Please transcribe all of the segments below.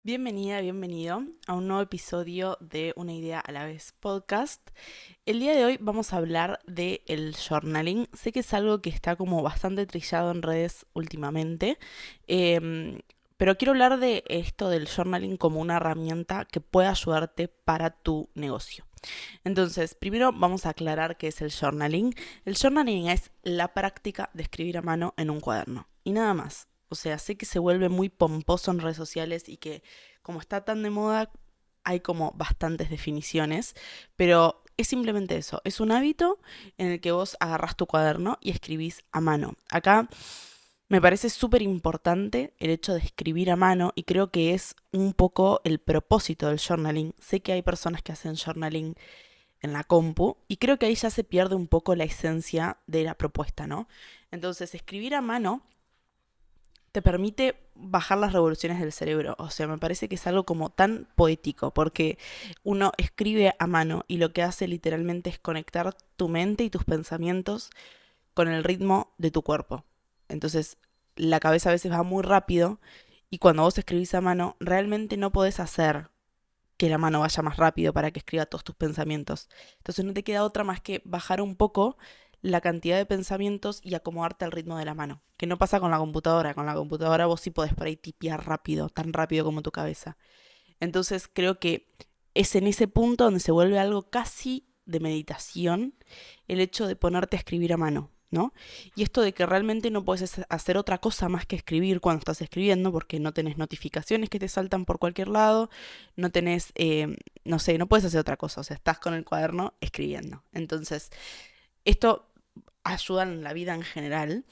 Bienvenida, bienvenido a un nuevo episodio de Una idea a la vez podcast. El día de hoy vamos a hablar de el journaling. Sé que es algo que está como bastante trillado en redes últimamente, pero quiero hablar de esto del journaling como una herramienta que puede ayudarte para tu negocio. Entonces, primero vamos a aclarar qué es el journaling. El journaling es la práctica de escribir a mano en un cuaderno y nada más. O sea, sé que se vuelve muy pomposo en redes sociales y que como está tan de moda hay como bastantes definiciones, pero es simplemente eso, es un hábito en el que vos agarrás tu cuaderno y escribís a mano. Acá me parece súper importante el hecho de escribir a mano y creo que es un poco el propósito del journaling. Sé que hay personas que hacen journaling en la compu y creo que ahí ya se pierde un poco la esencia de la propuesta, ¿no? Entonces, escribir a mano te permite bajar las revoluciones del cerebro. O sea, me parece que es algo como tan poético, porque uno escribe a mano y lo que hace literalmente es conectar tu mente y tus pensamientos con el ritmo de tu cuerpo. Entonces, la cabeza a veces va muy rápido y cuando vos escribís a mano, realmente no podés hacer que la mano vaya más rápido para que escriba todos tus pensamientos. Entonces no te queda otra más que bajar un poco la cantidad de pensamientos y acomodarte al ritmo de la mano. Que no pasa con la computadora. Con la computadora vos sí podés por ahí tipear rápido, tan rápido como tu cabeza. Entonces creo que es en ese punto donde se vuelve algo casi de meditación el hecho de ponerte a escribir a mano, ¿no? Y esto de que realmente no puedes hacer otra cosa más que escribir cuando estás escribiendo, porque no tenés notificaciones que te saltan por cualquier lado, no tenés, no sé, no puedes hacer otra cosa, o sea, estás con el cuaderno escribiendo. Entonces, esto ayuda en la vida en general,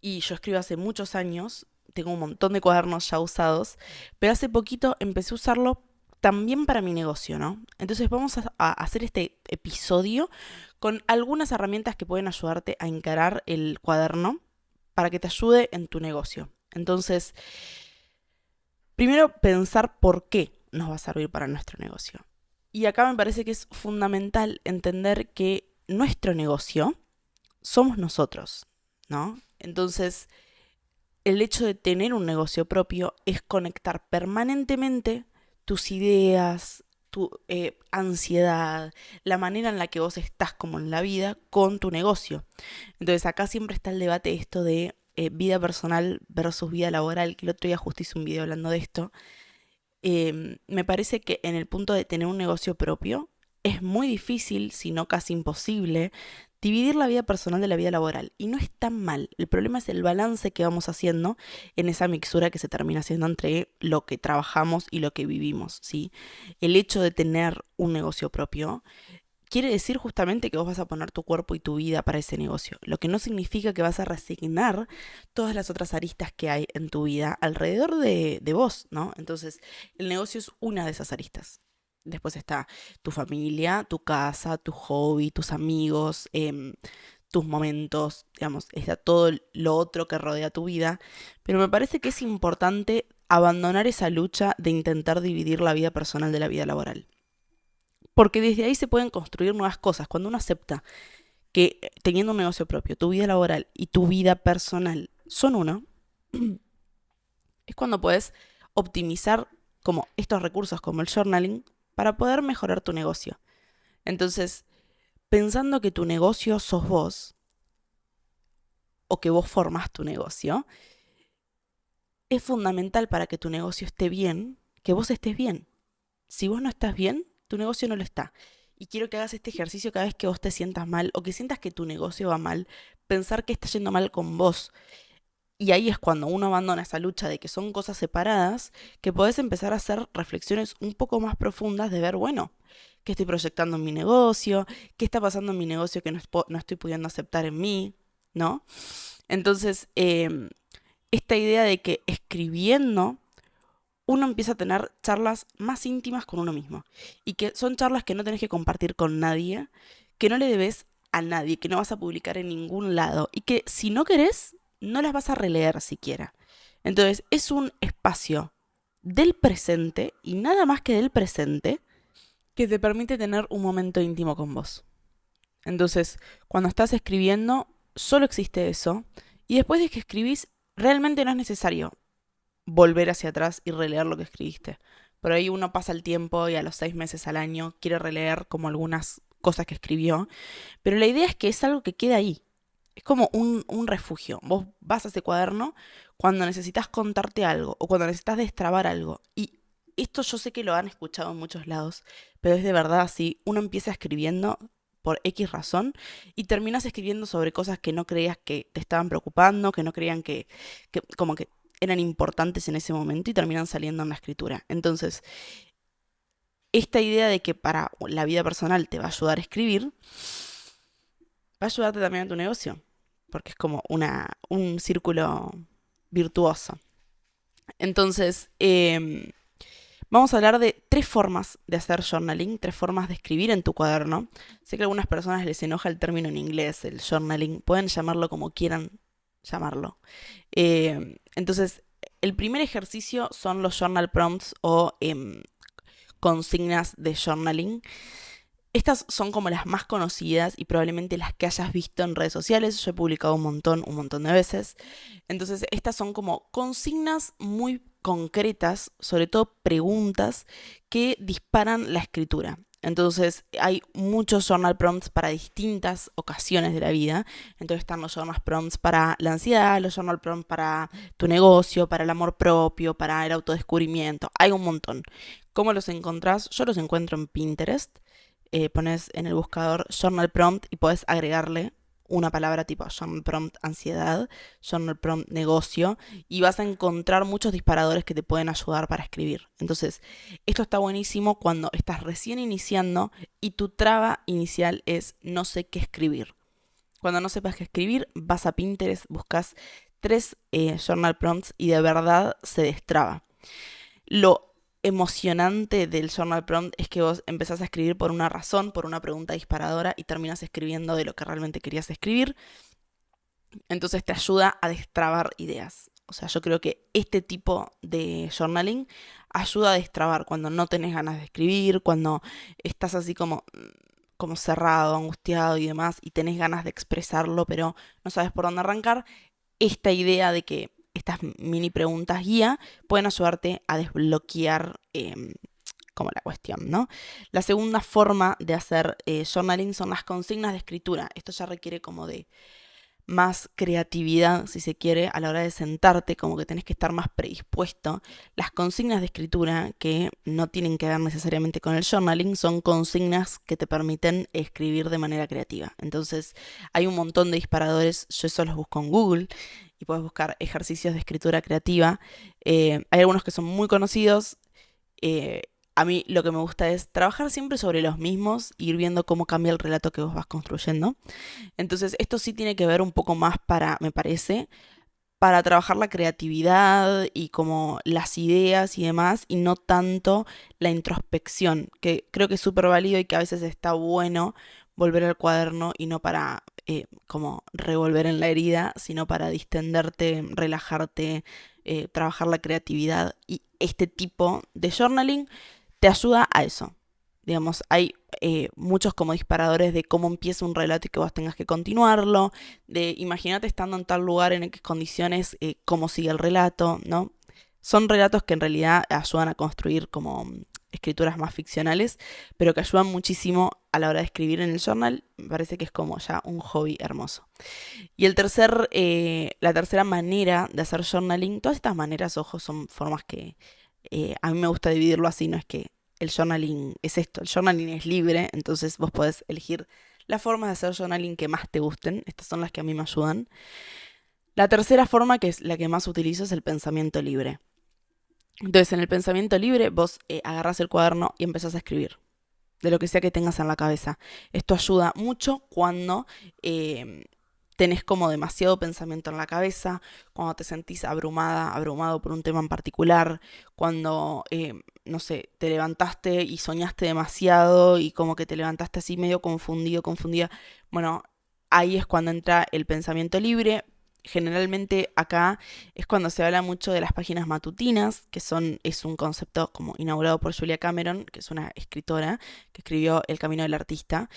y yo escribo hace muchos años, tengo un montón de cuadernos ya usados, pero hace poquito empecé a usarlo también para mi negocio, ¿no? Entonces vamos a hacer este episodio con algunas herramientas que pueden ayudarte a encarar el cuaderno para que te ayude en tu negocio. Entonces, primero pensar por qué nos va a servir para nuestro negocio. Y acá me parece que es fundamental entender que nuestro negocio somos nosotros, ¿no? Entonces, el hecho de tener un negocio propio es conectar permanentemente tus ideas, tu ansiedad, la manera en la que vos estás como en la vida con tu negocio. Entonces acá siempre está el debate esto de vida personal versus vida laboral, que el otro día justo hice un video hablando de esto. Me parece que en el punto de tener un negocio propio es muy difícil, si no casi imposible, dividir la vida personal de la vida laboral. Y no es tan mal. El problema es el balance que vamos haciendo en esa mixtura que se termina haciendo entre lo que trabajamos y lo que vivimos, ¿sí? El hecho de tener un negocio propio quiere decir justamente que vos vas a poner tu cuerpo y tu vida para ese negocio, lo que no significa que vas a resignar todas las otras aristas que hay en tu vida alrededor de vos, ¿no? Entonces, el negocio es una de esas aristas. Después está tu familia, tu casa, tu hobby, tus amigos, tus momentos, digamos, está todo lo otro que rodea tu vida. Pero me parece que es importante abandonar esa lucha de intentar dividir la vida personal de la vida laboral. Porque desde ahí se pueden construir nuevas cosas. Cuando uno acepta que teniendo un negocio propio, tu vida laboral y tu vida personal son uno, es cuando puedes optimizar como estos recursos como el journaling para poder mejorar tu negocio. Entonces, pensando que tu negocio sos vos o que vos formás tu negocio, es fundamental para que tu negocio esté bien, que vos estés bien. Si vos no estás bien, tu negocio no lo está. Y quiero que hagas este ejercicio cada vez que vos te sientas mal o que sientas que tu negocio va mal, pensar que está yendo mal con vos. Y ahí es cuando uno abandona esa lucha de que son cosas separadas, que podés empezar a hacer reflexiones un poco más profundas de ver, bueno, qué estoy proyectando en mi negocio, qué está pasando en mi negocio que no estoy pudiendo aceptar en mí, ¿no? Entonces, esta idea de que escribiendo uno empieza a tener charlas más íntimas con uno mismo. Y que son charlas que no tenés que compartir con nadie, que no le debes a nadie, que no vas a publicar en ningún lado. Y que si no querés, no las vas a releer siquiera. Entonces, es un espacio del presente y nada más que del presente que te permite tener un momento íntimo con vos. Entonces, cuando estás escribiendo, solo existe eso. Y después de que escribís, realmente no es necesario volver hacia atrás y releer lo que escribiste. Por ahí uno pasa el tiempo y a los 6 meses al año quiere releer como algunas cosas que escribió, pero la idea es que es algo que queda ahí. Es como un refugio. Vos vas a ese cuaderno cuando necesitas contarte algo o cuando necesitas destrabar algo. Y esto yo sé que lo han escuchado en muchos lados, pero es de verdad así. Uno empieza escribiendo por X razón y terminas escribiendo sobre cosas que no creías que te estaban preocupando, que no creían que como que eran importantes en ese momento y terminan saliendo en la escritura. Entonces, esta idea de que para la vida personal te va a ayudar a escribir, va a ayudarte también a tu negocio, porque es como un círculo virtuoso. Entonces, vamos a hablar de 3 formas de hacer journaling, 3 formas de escribir en tu cuaderno. Sé que a algunas personas les enoja el término en inglés, el journaling, pueden llamarlo como quieran llamarlo. Entonces, el primer ejercicio son los journal prompts o consignas de journaling. Estas son como las más conocidas y probablemente las que hayas visto en redes sociales. Yo he publicado un montón de veces. Entonces, estas son como consignas muy concretas, sobre todo preguntas que disparan la escritura. Entonces, hay muchos journal prompts para distintas ocasiones de la vida. Entonces, están los journal prompts para la ansiedad, los journal prompts para tu negocio, para el amor propio, para el autodescubrimiento. Hay un montón. ¿Cómo los encontrás? Yo los encuentro en Pinterest. Pones en el buscador journal prompt y podés agregarle una palabra tipo journal prompt ansiedad, journal prompt negocio, y vas a encontrar muchos disparadores que te pueden ayudar para escribir. Entonces, esto está buenísimo cuando estás recién iniciando y tu traba inicial es no sé qué escribir. Cuando no sepas qué escribir, vas a Pinterest, buscas 3 journal prompts y de verdad se destraba. Lo emocionante del journal prompt es que vos empezás a escribir por una razón, por una pregunta disparadora y terminas escribiendo de lo que realmente querías escribir. Entonces te ayuda a destrabar ideas. O sea, yo creo que este tipo de journaling ayuda a destrabar cuando no tenés ganas de escribir, cuando estás así como cerrado, angustiado y demás, y tenés ganas de expresarlo, pero no sabes por dónde arrancar. Esta idea de que estas mini preguntas guía pueden ayudarte a desbloquear como la cuestión, ¿no? La segunda forma de hacer journaling son las consignas de escritura. Esto ya requiere como de más creatividad, si se quiere, a la hora de sentarte, como que tenés que estar más predispuesto. Las consignas de escritura, que no tienen que ver necesariamente con el journaling, son consignas que te permiten escribir de manera creativa. Entonces, hay un montón de disparadores, yo eso los busco en Google, y puedes buscar ejercicios de escritura creativa. Hay algunos que son muy conocidos. A mí lo que me gusta es trabajar siempre sobre los mismos e ir viendo cómo cambia el relato que vos vas construyendo. Entonces, esto sí tiene que ver un poco más me parece, para trabajar la creatividad y como las ideas y demás, y no tanto la introspección, que creo que es súper válido y que a veces está bueno volver al cuaderno y no para como revolver en la herida, sino para distenderte, relajarte, trabajar la creatividad. Y este tipo de journaling te ayuda a eso. Digamos, hay muchos como disparadores de cómo empieza un relato y que vos tengas que continuarlo, de imagínate estando en tal lugar, en qué condiciones, cómo sigue el relato, ¿no? Son relatos que en realidad ayudan a construir como escrituras más ficcionales, pero que ayudan muchísimo a la hora de escribir en el journal. Me parece que es como ya un hobby hermoso. Y la tercera manera de hacer journaling, todas estas maneras, ojo, son formas que a mí me gusta dividirlo así, no es que el journaling es esto, el journaling es libre, entonces vos podés elegir las formas de hacer journaling que más te gusten, estas son las que a mí me ayudan. La tercera forma, que es la que más utilizo, es el pensamiento libre. Entonces, en el pensamiento libre, vos agarrás el cuaderno y empezás a escribir, de lo que sea que tengas en la cabeza. Esto ayuda mucho cuando tenés como demasiado pensamiento en la cabeza, cuando te sentís abrumada, abrumado por un tema en particular, cuando, no sé, te levantaste y soñaste demasiado y como que te levantaste así medio confundido, confundida. Bueno, ahí es cuando entra el pensamiento libre. Generalmente acá es cuando se habla mucho de las páginas matutinas, es un concepto como inaugurado por Julia Cameron, que es una escritora que escribió El Camino del Artista.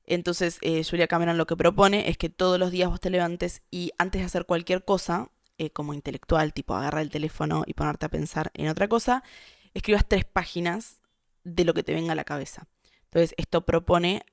Entonces, Julia Cameron lo que propone es que todos los días vos te levantes y antes de hacer cualquier cosa, como intelectual, tipo agarrar el teléfono y ponerte a pensar en otra cosa, escribas 3 páginas de lo que te venga a la cabeza. Entonces, esto propone,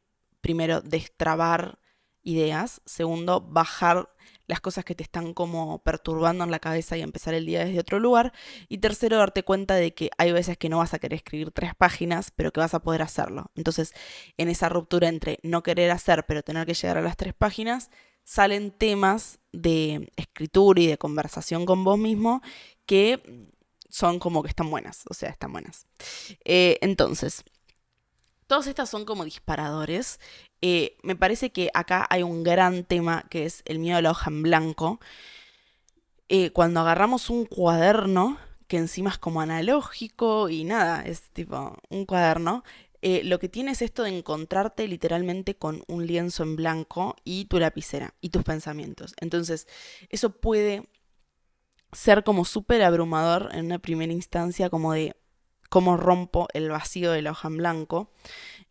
primero, destrabar ideas, segundo, bajar las cosas que te están como perturbando en la cabeza y empezar el día desde otro lugar, y tercero, darte cuenta de que hay veces que no vas a querer escribir 3 páginas, pero que vas a poder hacerlo. Entonces, en esa ruptura entre no querer hacer, pero tener que llegar a las 3 páginas, salen temas de escritura y de conversación con vos mismo que son como que están buenas, o sea, están buenas. Entonces, todas estas son como disparadores. Me parece que acá hay un gran tema que es el miedo a la hoja en blanco. Cuando agarramos un cuaderno, que encima es como analógico y nada, es tipo un cuaderno, lo que tienes es esto de encontrarte literalmente con un lienzo en blanco y tu lapicera y tus pensamientos. Entonces, eso puede ser como súper abrumador en una primera instancia, como de cómo rompo el vacío de la hoja en blanco.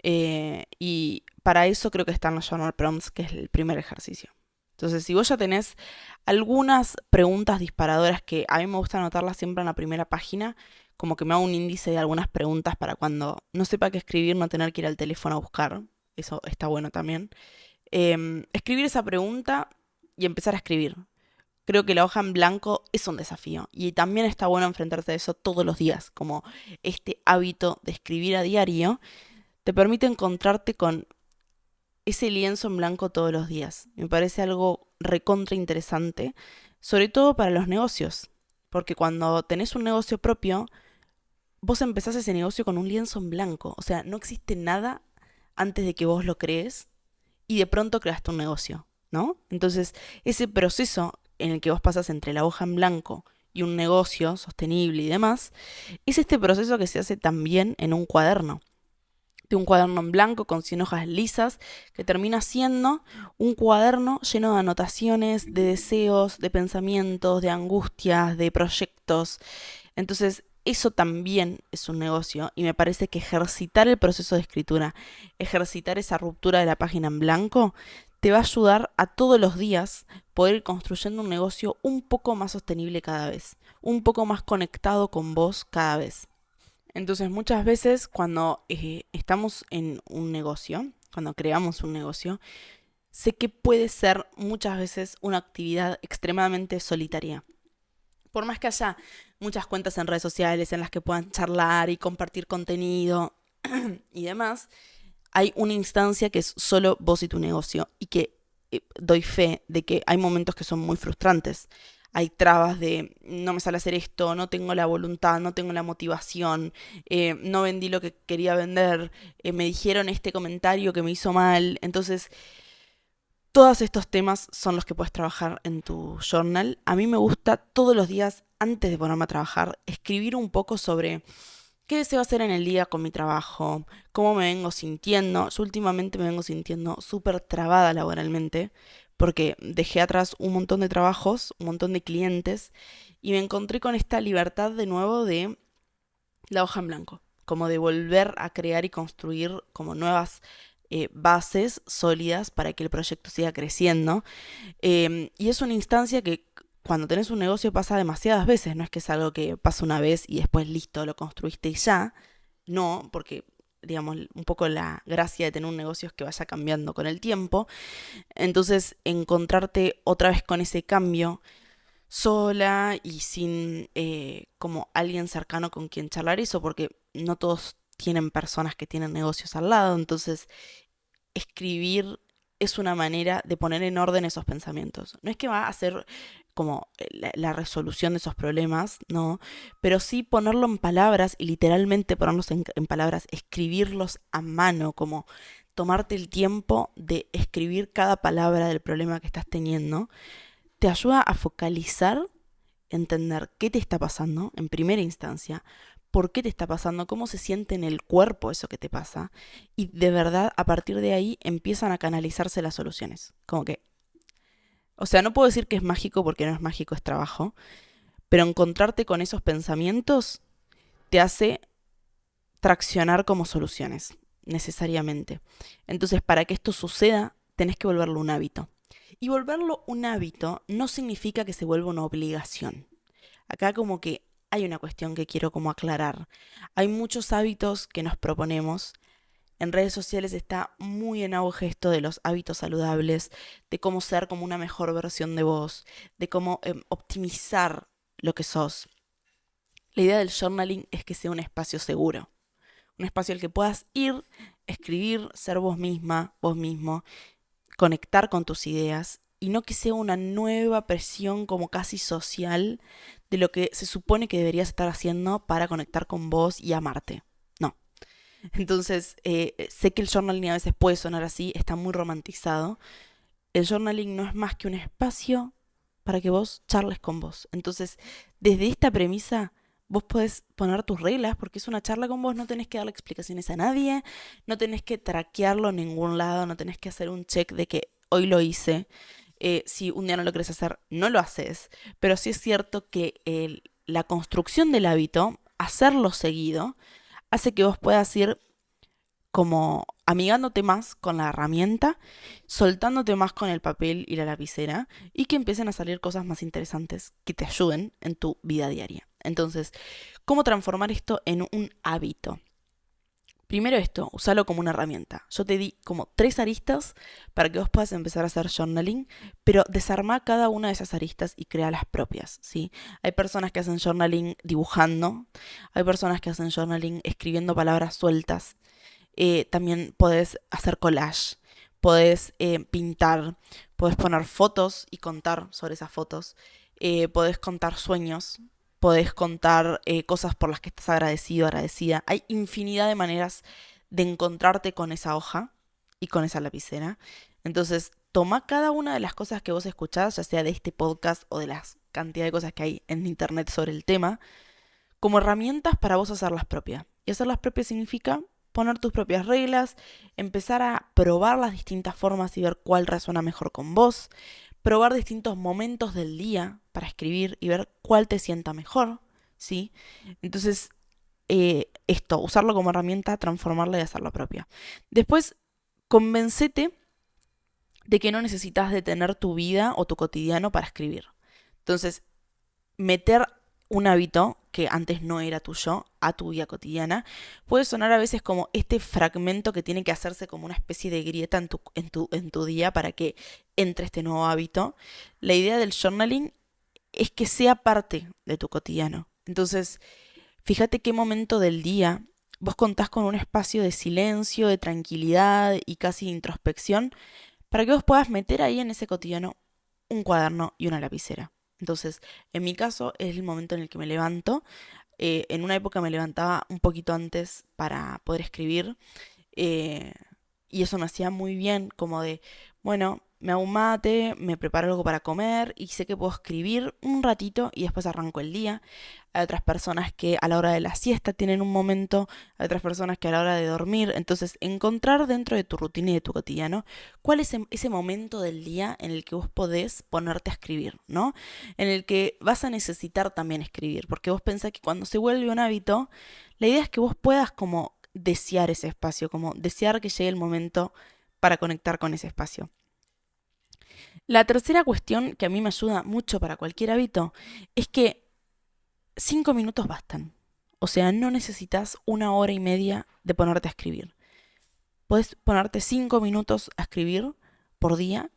Y para eso creo que están los journal prompts, que es el primer ejercicio. Entonces, si vos ya tenés algunas preguntas disparadoras que a mí me gusta anotarlas siempre en la primera página, como que me hago un índice de algunas preguntas para cuando no sepa qué escribir, no tener que ir al teléfono a buscar. Eso está bueno también. Escribir esa pregunta y empezar a escribir. Creo que la hoja en blanco es un desafío y también está bueno enfrentarse a eso todos los días, como este hábito de escribir a diario te permite encontrarte con ese lienzo en blanco todos los días. Me parece algo recontra interesante, sobre todo para los negocios, porque cuando tenés un negocio propio, vos empezás ese negocio con un lienzo en blanco, o sea, no existe nada antes de que vos lo crees y de pronto creaste un negocio, ¿no? Entonces, ese proceso en el que vos pasas entre la hoja en blanco y un negocio sostenible y demás, es este proceso que se hace también en un cuaderno. De un cuaderno en blanco con 100 hojas lisas, que termina siendo un cuaderno lleno de anotaciones, de deseos, de pensamientos, de angustias, de proyectos. Entonces, eso también es un negocio y me parece que ejercitar el proceso de escritura, ejercitar esa ruptura de la página en blanco, te va a ayudar a todos los días poder ir construyendo un negocio un poco más sostenible cada vez, un poco más conectado con vos cada vez. Entonces, muchas veces cuando estamos en un negocio, cuando creamos un negocio, sé que puede ser muchas veces una actividad extremadamente solitaria. Por más que haya muchas cuentas en redes sociales en las que puedan charlar y compartir contenido y demás, hay una instancia que es solo vos y tu negocio y que doy fe de que hay momentos que son muy frustrantes. Hay trabas de no me sale hacer esto, no tengo la voluntad, no tengo la motivación, no vendí lo que quería vender, me dijeron este comentario que me hizo mal. Entonces, todos estos temas son los que puedes trabajar en tu journal. A mí me gusta todos los días, antes de ponerme a trabajar, escribir un poco sobre qué deseo hacer en el día con mi trabajo, cómo me vengo sintiendo. Yo últimamente me vengo sintiendo súper trabada laboralmente porque dejé atrás un montón de trabajos, un montón de clientes y me encontré con esta libertad de nuevo de la hoja en blanco, como de volver a crear y construir como nuevas bases sólidas para que el proyecto siga creciendo. Y es una instancia que cuando tenés un negocio pasa demasiadas veces, no es que es algo que pasa una vez y después listo, lo construiste y ya. No, porque digamos, un poco la gracia de tener un negocio es que vaya cambiando con el tiempo. Entonces, encontrarte otra vez con ese cambio sola y sin como alguien cercano con quien charlar eso, porque no todos tienen personas que tienen negocios al lado, entonces escribir es una manera de poner en orden esos pensamientos. No es que va a ser como la resolución de esos problemas, no, pero sí ponerlo en palabras y literalmente ponerlos en palabras, escribirlos a mano, como tomarte el tiempo de escribir cada palabra del problema que estás teniendo, te ayuda a focalizar, entender qué te está pasando en primera instancia, por qué te está pasando, cómo se siente en el cuerpo eso que te pasa. Y de verdad, a partir de ahí empiezan a canalizarse las soluciones. Como que, o sea, no puedo decir que es mágico porque no es mágico, es trabajo, pero encontrarte con esos pensamientos te hace traccionar como soluciones, necesariamente. Entonces, para que esto suceda, tenés que volverlo un hábito. Y volverlo un hábito no significa que se vuelva una obligación. Acá como que hay una cuestión que quiero como aclarar. Hay muchos hábitos que nos proponemos. En redes sociales está muy en auge esto de los hábitos saludables, de cómo ser como una mejor versión de vos, de cómo optimizar lo que sos. La idea del journaling es que sea un espacio seguro, un espacio al que puedas ir, escribir, ser vos misma, vos mismo, conectar con tus ideas y no que sea una nueva presión como casi social de lo que se supone que deberías estar haciendo para conectar con vos y amarte. No. Entonces, sé que el journaling a veces puede sonar así, está muy romantizado. El journaling no es más que un espacio para que vos charles con vos. Entonces, desde esta premisa, vos podés poner tus reglas porque es una charla con vos, no tenés que darle explicaciones a nadie, no tenés que traquearlo en ningún lado, no tenés que hacer un check de que hoy lo hice. Si un día no lo querés hacer, no lo haces. Pero sí es cierto que la construcción del hábito, hacerlo seguido, hace que vos puedas ir como amigándote más con la herramienta, soltándote más con el papel y la lapicera y que empiecen a salir cosas más interesantes que te ayuden en tu vida diaria. Entonces, ¿cómo transformar esto en un hábito? Primero esto, usalo como una herramienta. Yo te di como 3 aristas para que vos puedas empezar a hacer journaling, pero desarmá cada una de esas aristas y crea las propias, ¿sí? Hay personas que hacen journaling dibujando, hay personas que hacen journaling escribiendo palabras sueltas, también podés hacer collage, podés pintar, podés poner fotos y contar sobre esas fotos, podés contar sueños, podés contar cosas por las que estás agradecido, agradecida. Hay infinidad de maneras de encontrarte con esa hoja y con esa lapicera. Entonces, toma cada una de las cosas que vos escuchás, ya sea de este podcast o de las cantidad de cosas que hay en internet sobre el tema, como herramientas para vos hacerlas propias. Y hacerlas propias significa poner tus propias reglas, empezar a probar las distintas formas y ver cuál resuena mejor con vos, probar distintos momentos del día para escribir y ver cuál te sienta mejor, ¿sí? Entonces, esto, usarlo como herramienta, transformarla y hacerla propia. Después, convencete de que no necesitas detener tu vida o tu cotidiano para escribir. Entonces, meter un hábito que antes no era tuyo a tu vida cotidiana puede sonar a veces como este fragmento que tiene que hacerse como una especie de grieta en tu día para que entre este nuevo hábito. La idea del journaling es que sea parte de tu cotidiano. Entonces, fíjate qué momento del día vos contás con un espacio de silencio, de tranquilidad y casi de introspección para que vos puedas meter ahí en ese cotidiano un cuaderno y una lapicera. Entonces, en mi caso es el momento en el que me levanto. En una época me levantaba un poquito antes para poder escribir. eh, y eso me hacía muy bien, como de, bueno, me hago un mate, me preparo algo para comer y sé que puedo escribir un ratito y después arranco el día. Hay otras personas que a la hora de la siesta tienen un momento, hay otras personas que a la hora de dormir. Entonces, encontrar dentro de tu rutina y de tu cotidiano cuál es ese momento del día en el que vos podés ponerte a escribir, ¿no? En el que vas a necesitar también escribir, porque vos pensás que cuando se vuelve un hábito, la idea es que vos puedas como desear ese espacio, como desear que llegue el momento para conectar con ese espacio. La tercera cuestión que a mí me ayuda mucho para cualquier hábito es que 5 minutos bastan. O sea, no necesitas 1 hora y media de ponerte a escribir. Puedes ponerte 5 minutos a escribir por día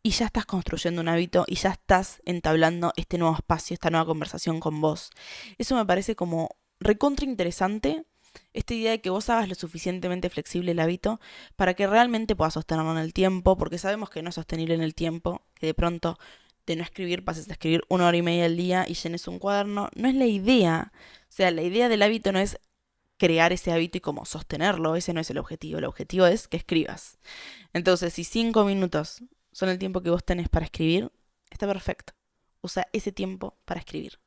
y ya estás construyendo un hábito y ya estás entablando este nuevo espacio, esta nueva conversación con vos. Eso me parece como recontra interesante, esta idea de que vos hagas lo suficientemente flexible el hábito para que realmente puedas sostenerlo en el tiempo, porque sabemos que no es sostenible en el tiempo, que de pronto de no escribir pases a escribir 1 hora y media al día y llenes un cuaderno. No es la idea. O sea, la idea del hábito no es crear ese hábito y como sostenerlo, ese no es el objetivo es que escribas. Entonces, si 5 minutos son el tiempo que vos tenés para escribir, está perfecto. Usa ese tiempo para escribir.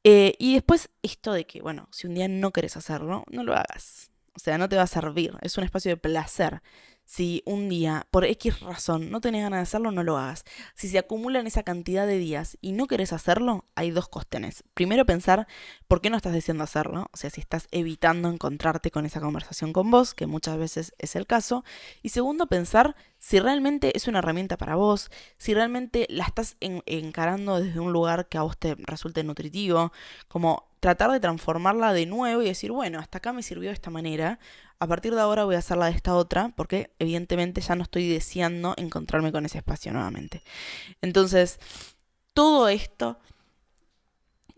Y después esto de que, bueno, si un día no querés hacerlo, no lo hagas. O sea, no te va a servir. Es un espacio de placer. Si un día, por X razón, no tenés ganas de hacerlo, no lo hagas. Si se acumulan esa cantidad de días y no querés hacerlo, hay dos cuestiones. Primero, pensar por qué no estás deseando hacerlo. O sea, si estás evitando encontrarte con esa conversación con vos, que muchas veces es el caso. Y segundo, pensar si realmente es una herramienta para vos, si realmente la estás encarando desde un lugar que a vos te resulte nutritivo, como tratar de transformarla de nuevo y decir, bueno, hasta acá me sirvió de esta manera, a partir de ahora voy a hacerla de esta otra, porque evidentemente ya no estoy deseando encontrarme con ese espacio nuevamente. Entonces, todo esto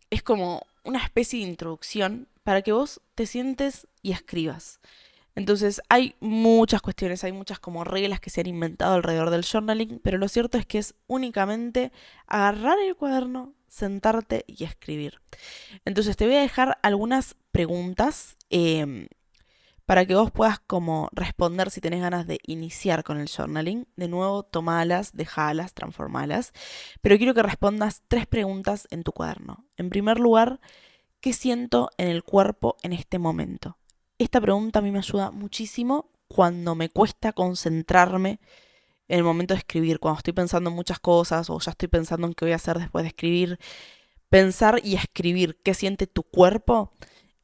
es como una especie de introducción para que vos te sientes y escribas. Entonces hay muchas cuestiones, hay muchas como reglas que se han inventado alrededor del journaling, pero lo cierto es que es únicamente agarrar el cuaderno, sentarte y escribir. Entonces te voy a dejar algunas preguntas para que vos puedas como responder si tenés ganas de iniciar con el journaling. De nuevo, tomalas, dejalas, transformalas. Pero quiero que respondas 3 preguntas en tu cuaderno. En primer lugar, ¿qué siento en el cuerpo en este momento? Esta pregunta a mí me ayuda muchísimo cuando me cuesta concentrarme en el momento de escribir, cuando estoy pensando en muchas cosas o ya estoy pensando en qué voy a hacer después de escribir. Pensar y escribir qué siente tu cuerpo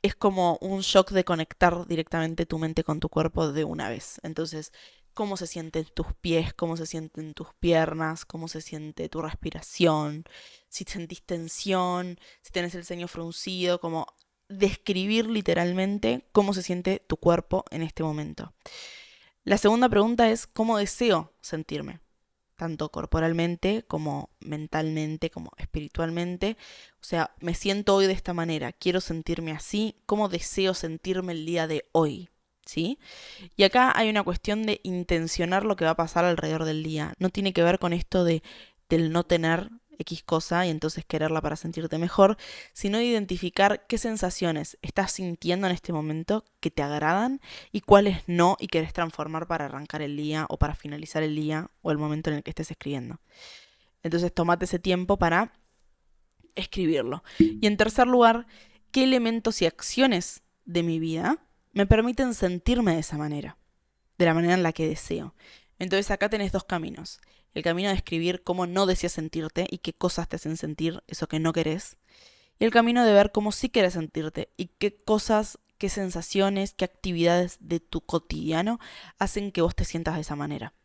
es como un shock de conectar directamente tu mente con tu cuerpo de una vez. Entonces, cómo se sienten tus pies, cómo se sienten tus piernas, cómo se siente tu respiración, si sentís tensión, si tenés el ceño fruncido, como describir literalmente cómo se siente tu cuerpo en este momento. La segunda pregunta es cómo deseo sentirme, tanto corporalmente como mentalmente, como espiritualmente. O sea, me siento hoy de esta manera, quiero sentirme así, cómo deseo sentirme el día de hoy, ¿sí? Y acá hay una cuestión de intencionar lo que va a pasar alrededor del día. No tiene que ver con esto del no tener X cosa y entonces quererla para sentirte mejor, sino de identificar qué sensaciones estás sintiendo en este momento que te agradan y cuáles no y querés transformar para arrancar el día o para finalizar el día o el momento en el que estés escribiendo. Entonces tomate ese tiempo para escribirlo. Y en tercer lugar, ¿qué elementos y acciones de mi vida me permiten sentirme de esa manera? De la manera en la que deseo. Entonces acá tenés 2 caminos. El camino de escribir cómo no deseas sentirte y qué cosas te hacen sentir eso que no querés. Y el camino de ver cómo sí querés sentirte y qué cosas, qué sensaciones, qué actividades de tu cotidiano hacen que vos te sientas de esa manera.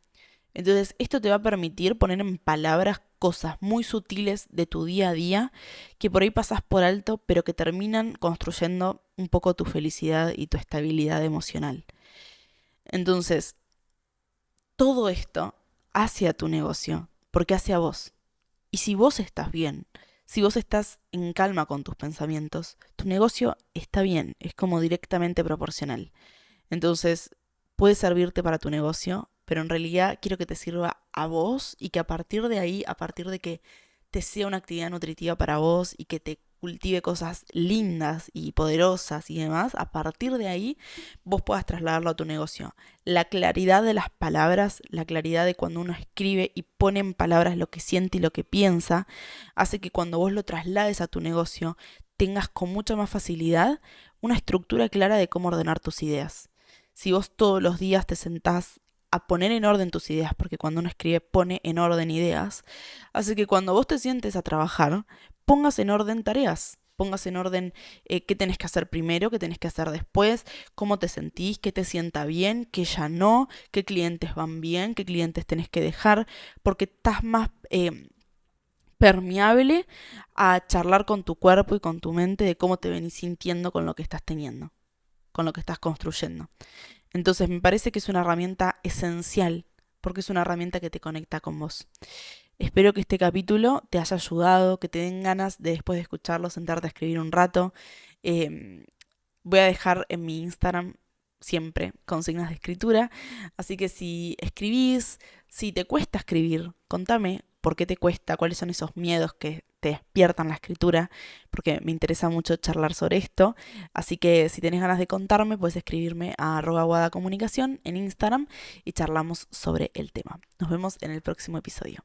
Entonces esto te va a permitir poner en palabras cosas muy sutiles de tu día a día que por ahí pasas por alto pero que terminan construyendo un poco tu felicidad y tu estabilidad emocional. Entonces, todo esto hacia tu negocio, porque hacia vos. Y si vos estás bien, si vos estás en calma con tus pensamientos, tu negocio está bien, es como directamente proporcional. Entonces, puede servirte para tu negocio, pero en realidad quiero que te sirva a vos y que a partir de ahí, a partir de que te sea una actividad nutritiva para vos y que te cultive cosas lindas y poderosas y demás, a partir de ahí vos puedas trasladarlo a tu negocio. La claridad de las palabras, la claridad de cuando uno escribe y pone en palabras lo que siente y lo que piensa, hace que cuando vos lo traslades a tu negocio tengas con mucha más facilidad una estructura clara de cómo ordenar tus ideas. Si vos todos los días te sentás a poner en orden tus ideas, porque cuando uno escribe pone en orden ideas, hace que cuando vos te sientes a trabajar, pongas en orden tareas, pongas en orden qué tenés que hacer primero, qué tenés que hacer después, cómo te sentís, qué te sienta bien, qué ya no, qué clientes van bien, qué clientes tenés que dejar, porque estás más permeable a charlar con tu cuerpo y con tu mente de cómo te venís sintiendo con lo que estás teniendo, con lo que estás construyendo. Entonces me parece que es una herramienta esencial, porque es una herramienta que te conecta con vos. Espero que este capítulo te haya ayudado, que te den ganas de después de escucharlo sentarte a escribir un rato. Voy a dejar en mi Instagram siempre consignas de escritura, así que si escribís, si te cuesta escribir, contame por qué te cuesta, cuáles son esos miedos que te despiertan la escritura, porque me interesa mucho charlar sobre esto. Así que si tenés ganas de contarme, puedes escribirme a @guadacomunicación en Instagram y charlamos sobre el tema. Nos vemos en el próximo episodio.